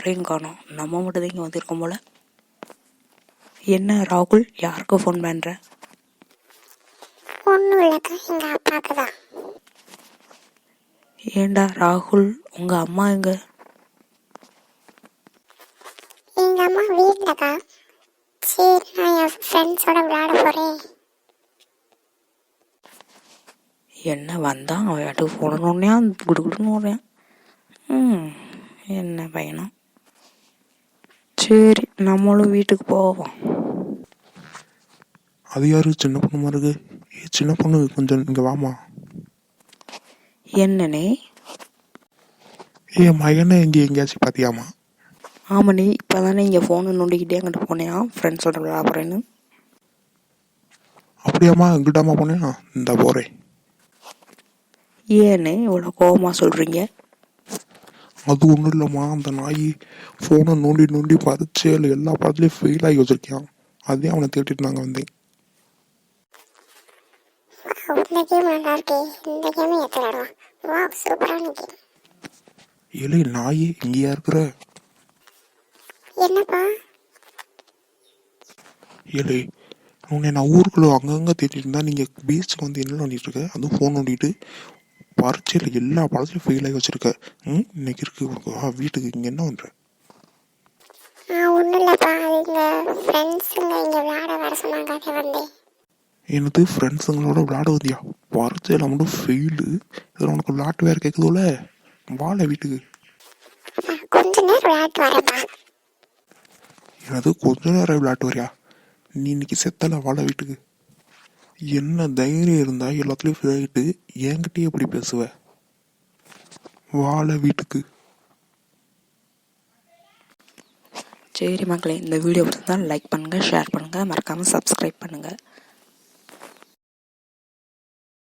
யாரையும் காணோம். நம்ம மட்டும் தான் இங்கே வந்திருக்கோம் போல. என்ன ராகுல், யாருக்கு ஃபோன் பண்ணுற? ஒன்றும் இல்லைக்கா, எங்கள் அப்பாவுக்கு தான். ஏண்டா ராகுல், உங்கள் அம்மா எங்க? எங்கள் அம்மா வீட்டிலக்கா. சரி, நான் என் ஃப்ரெண்ட்ஸோட விளையாட போகிறேன். என்ன வந்தான் அவன் இடத்துக்கு போனோன்னே குடுக்குடுன்னு ஓடுறேன். என்ன பையனும். சரி, நம்மளும் வீட்டுக்கு போவோம். அது யாரு சின்ன பொண்ணு மாதிரி இருக்கு? சின்ன பொண்ணு, கொஞ்சம் இங்கே வாமா. என்னண்ணே? மகனை இங்கே எங்கேயாச்சும் பார்த்தியாமா? ஆமாண்ணே, இப்போ தானே இங்கே ஃபோனை நோண்டிக்கிட்டே அங்கிட்டு போனேன் ஃப்ரெண்ட்ஸோட விளையாட போகிறேன்னு. அப்படியாம்மா, எங்கிட்டாமா போனேன்? இந்த போகிறேன். ஏன்னு இவ்வளோ கோபமாக சொல்கிறீங்க? அது ஒன்றும் இல்லைம்மா, அந்த நாய் ஃபோனை நோண்டி நோண்டி பரீட்சையில் எல்லா பாடத்துலையும் ஃபெயில் ஆகி வச்சிருக்கான். அதே அவனை தேடிட்டு நாங்கள் வந்தேன். இந்த கேம் நல்லா இருக்கு, இந்த கேம் எத்தனை விளாடுவான். வா, சூப்பரான கேம். ஏலே நாயே, இங்கேயா இருக்கிற? என்னப்பா? ஏலே, உன்னை நான் ஊருக்குள்ள அங்கங்கே தேடிட்டு இருந்தா, நீங்கள் பீச்சுக்கு வந்து என்ன நோண்டிட்டு இருக்க? அதுவும் ஃபோன் நோண்டிட்டு பரீட்சையில் எல்லா பாடத்துலையும் ஃபெயில் ஆகி வச்சிருக்க. இன்னைக்கு இருக்கு உனக்கு. வீட்டுக்கு இங்கே என்ன பண்ணுற? ஒன்றும் இல்லைப்பா, எங்கள் ஃப்ரெண்ட்ஸுங்க இங்கே விளையாட வர சொன்னாங்க, அதை வந்தேன். எனது ஃப்ரெண்ட்ஸுங்களோட விளையாட வந்தியா? பரீட்சையில் மட்டும் ஃபெயிலு, இதில் உனக்கு விளையாட்டு வேறு கேட்குதுல. வாழ வீட்டுக்கு. கொஞ்ச நேரம் விளையாட்டு வரப்பா. எனது கொஞ்ச நேரம் விளையாட்டு வரியா? நீ இன்னைக்கு செத்தல, வாழ வீட்டுக்கு. என்ன தைரியம் இருந்தா எல்லாத்துலேயும் ஃபெயில் ஆகிட்டு என்கிட்டயே எப்படி பேசுவ? வாழ வீட்டுக்கு. சரி மக்களே, இந்த வீடியோ பிடிச்சிருந்தா லைக் பண்ணுங்கள், ஷேர் பண்ணுங்கள், மறக்காமல் சப்ஸ்கிரைப் பண்ணுங்கள்.